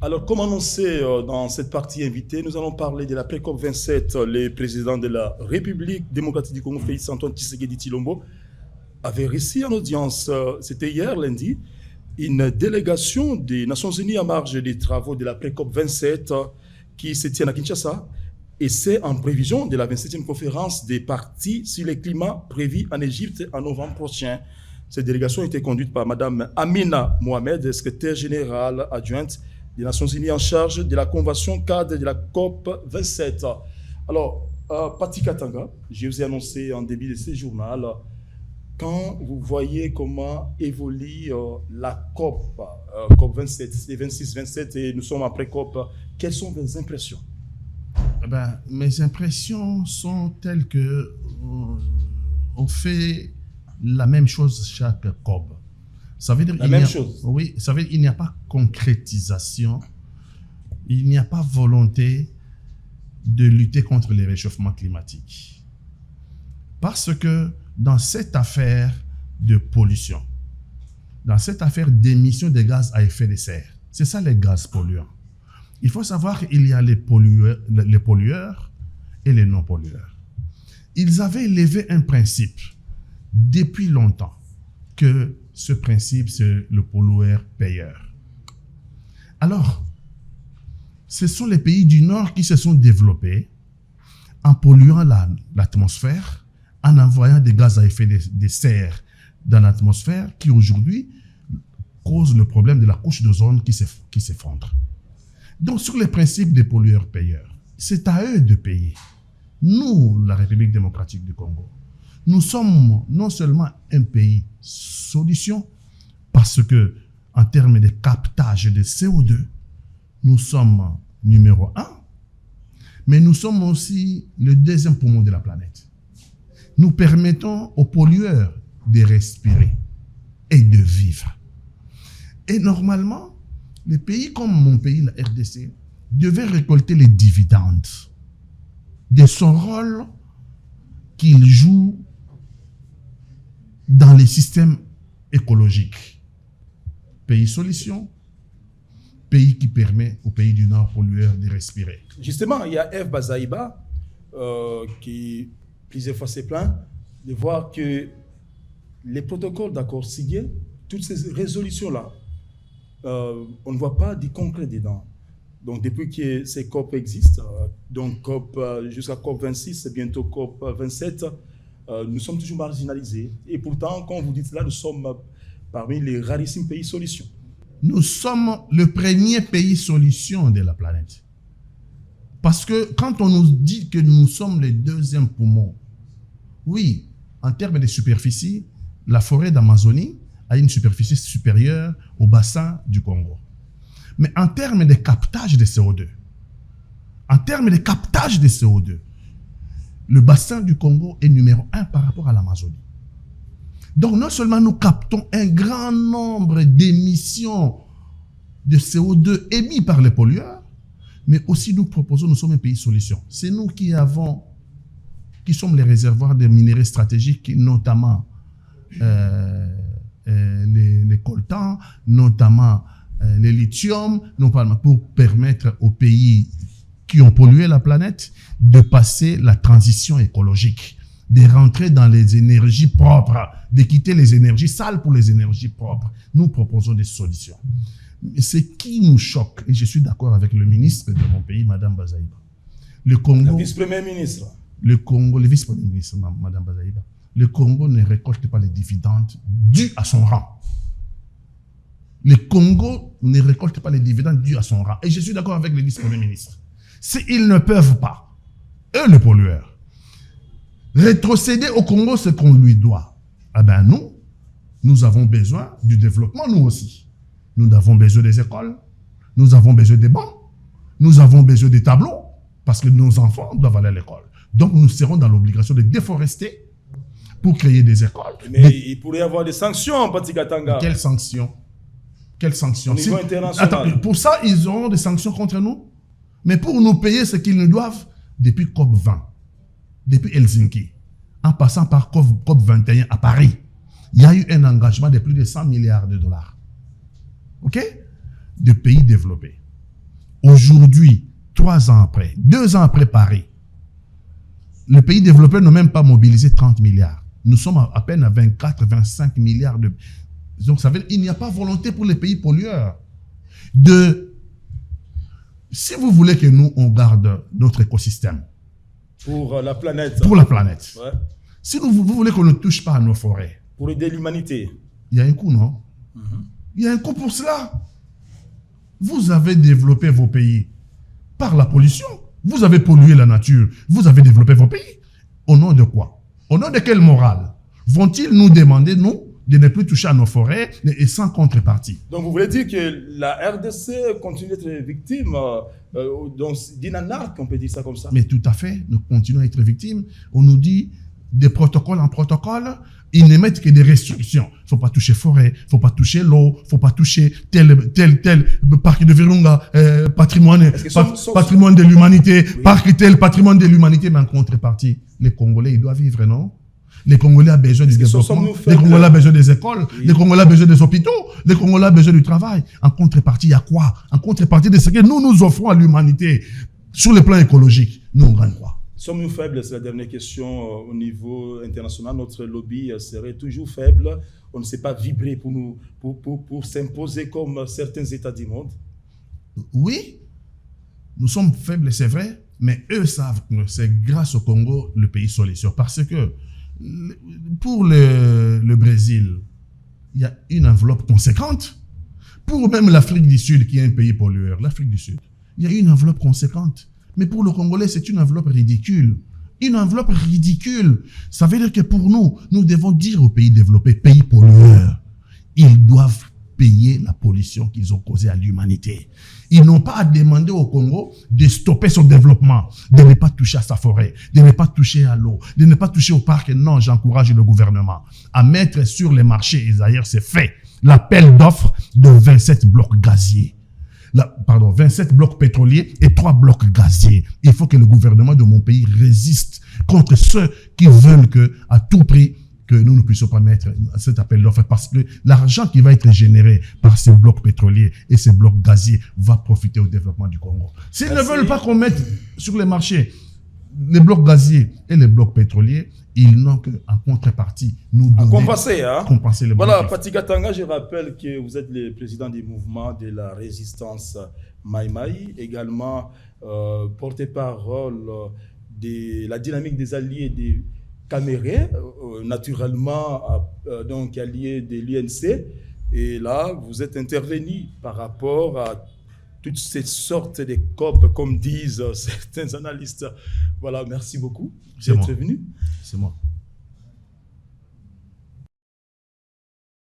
Alors, comme annoncé dans cette partie invitée, nous allons parler de la pré-COP 27. Le président de la République démocratique du Congo, Félix Antoine Tshisekedi Tshilombo, avait réussi en audience, c'était hier lundi, une délégation des Nations Unies en marge des travaux de la pré-COP 27 qui se tient à Kinshasa. Et c'est en prévision de la 27e conférence des partis sur le climat prévue en Égypte en novembre prochain. Cette délégation a été conduite par Mme Amina Mohamed, secrétaire générale adjointe des Nations Unies en charge de la convention cadre de la COP 27. Alors, Pati Katanga, je vous ai annoncé en début de ce journal, quand vous voyez comment évolue la COP, COP 27, c'est 26-27 et nous sommes après COP, quelles sont vos impressions? Mes impressions sont telles que on fait la même chose chaque COP. Ça veut dire la même chose. Oui, ça veut dire qu'il n'y a pas concrétisation, il n'y a pas volonté de lutter contre les réchauffements climatiques. Parce que dans cette affaire de pollution, dans cette affaire d'émission de gaz à effet de serre, c'est ça les gaz polluants. Il faut savoir qu'il y a les pollueurs et les non-pollueurs. Ils avaient élevé un principe depuis longtemps, que ce principe, c'est le pollueur-payeur. Alors, ce sont les pays du Nord qui se sont développés en polluant l'atmosphère, en envoyant des gaz à effet de serre dans l'atmosphère, qui aujourd'hui causent le problème de la couche d'ozone qui s'effondre. Donc, sur les principes des pollueurs-payeurs, c'est à eux de payer. Nous, la République démocratique du Congo, nous sommes non seulement un pays solution, parce que en termes de captage de CO2, nous sommes numéro 1, mais nous sommes aussi le deuxième poumon de la planète. Nous permettons aux pollueurs de respirer et de vivre. Et normalement, les pays comme mon pays, la RDC, devaient récolter les dividendes de son rôle qu'il joue dans les systèmes écologiques. Pays solution, pays qui permet aux pays du Nord pollueurs de respirer. Justement, il y a F. Bazaïba qui plusieurs fois s'est plaint de voir que les protocoles d'accord signés, toutes ces résolutions-là, on ne voit pas du concret dedans. Donc depuis que ces COP existent, donc COP jusqu'à COP 26 et bientôt COP 27, nous sommes toujours marginalisés. Et pourtant, quand vous dites là, nous sommes parmi les rarissimes pays solutions. Nous sommes le premier pays solution de la planète. Parce que quand on nous dit que nous sommes le deuxième poumon, oui, en termes de superficie, la forêt d'Amazonie a une superficie supérieure au bassin du Congo. Mais en termes de captage de CO2, le bassin du Congo est numéro 1 par rapport à l'Amazonie. Donc non seulement nous captons un grand nombre d'émissions de CO2 émis par les pollueurs, mais aussi nous sommes un pays solution. C'est nous qui sommes les réservoirs de minéraux stratégiques, notamment les coltans, notamment les lithium, pour permettre aux pays qui ont pollué la planète de passer la transition écologique, de rentrer dans les énergies propres, de quitter les énergies sales pour les énergies propres. Nous proposons des solutions. Ce qui nous choque, et je suis d'accord avec le ministre de mon pays, Mme Bazaïba. Le Congo, le vice-premier ministre. Le Congo, le vice-premier ministre, Mme Bazaïba. Le Congo ne récolte pas les dividendes dus à son rang. Le Congo ne récolte pas les dividendes dus à son rang. Et je suis d'accord avec le vice-premier ministre. S'ils ne peuvent pas, eux les pollueurs, rétrocéder au Congo ce qu'on lui doit, eh bien nous avons besoin du développement, nous aussi. Nous avons besoin des écoles, nous avons besoin des bancs, nous avons besoin des tableaux, parce que nos enfants doivent aller à l'école. Donc nous serons dans l'obligation de déforester pour créer des écoles. Mais il pourrait y avoir des sanctions, Pati Katanga. Quelles sanctions? Quelles sanctions? Au niveau international. Attends, pour ça, ils auront des sanctions contre nous. Mais pour nous payer ce qu'ils nous doivent, depuis COP 20, depuis Helsinki, en passant par COP 21 à Paris, il y a eu un engagement de plus de 100 milliards de dollars. OK? De pays développés. Aujourd'hui, 3 ans après, 2 ans après Paris, le pays développé n'a même pas mobilisé 30 milliards. Nous sommes à peine à 24, 25 milliards de... Donc ça veut dire qu'il n'y a pas volonté pour les pays pollueurs si vous voulez que nous, on garde notre écosystème. Pour la planète. Pour la planète. Ouais. Si vous voulez qu'on ne touche pas à nos forêts. Pour aider l'humanité. Il y a un coût, non? Il y a un coût pour cela. Vous avez développé vos pays par la pollution. Vous avez pollué la nature. Vous avez développé vos pays. Au nom de quoi? Au nom de quelle morale? Vont-ils nous demander, nous, de ne plus toucher à nos forêts et sans contrepartie? Donc vous voulez dire que la RDC continue d'être victime d'une anarchie, on peut dire ça comme ça? Mais tout à fait, nous continuons à être victimes. On nous dit, de protocole en protocole, ils n'émettent que des restrictions. Il ne faut pas toucher forêt, il ne faut pas toucher l'eau, il ne faut pas toucher tel parc de Virunga, patrimoine de l'humanité, oui. Parc tel patrimoine de l'humanité, mais en contrepartie, les Congolais, ils doivent vivre, non? Les Congolais ont besoin du développement, les Congolais ont besoin des écoles, oui. Les Congolais ont besoin des hôpitaux, les Congolais ont besoin du travail. En contrepartie, il y a quoi? En contrepartie de ce que nous offrons à l'humanité sur le plan écologique, nous on gagne quoi? Sommes-nous faibles? C'est la dernière question au niveau international. Notre lobby serait toujours faible. On ne sait pas vibrer pour s'imposer comme certains États du monde. Oui, nous sommes faibles, c'est vrai, mais eux savent que c'est grâce au Congo le pays solution. Parce que pour le Brésil, il y a une enveloppe conséquente. Pour même l'Afrique du Sud, qui est un pays pollueur, l'Afrique du Sud, il y a une enveloppe conséquente. Mais pour le Congolais, c'est une enveloppe ridicule. Une enveloppe ridicule. Ça veut dire que pour nous, nous devons dire aux pays développés, pays pollueurs, ils doivent payer la pollution qu'ils ont causée à l'humanité. Ils n'ont pas à demander au Congo de stopper son développement, de ne pas toucher à sa forêt, de ne pas toucher à l'eau, de ne pas toucher au parc. Non, j'encourage le gouvernement à mettre sur les marchés, et d'ailleurs c'est fait, l'appel d'offres de 27 blocs gaziers. 27 blocs pétroliers et 3 blocs gaziers. Il faut que le gouvernement de mon pays résiste contre ceux qui veulent à tout prix, que nous ne puissions pas mettre cet appel d'offres, parce que l'argent qui va être généré par ces blocs pétroliers et ces blocs gaziers va profiter au développement du Congo. S'ils ne veulent pas qu'on mette sur les marchés les blocs gaziers et les blocs pétroliers, ils n'ont qu'en contrepartie nous donner... compenser les blocs. Voilà, Patika Tanga, je rappelle que vous êtes le président du mouvement de la résistance Mai Mai, également porte-parole de la dynamique des alliés des Camérés, naturellement donc alliés de l'UNC. Et là, vous êtes intervenu par rapport à toutes ces sortes de COP, comme disent certains analystes. Voilà, merci beaucoup d'être venu. C'est moi.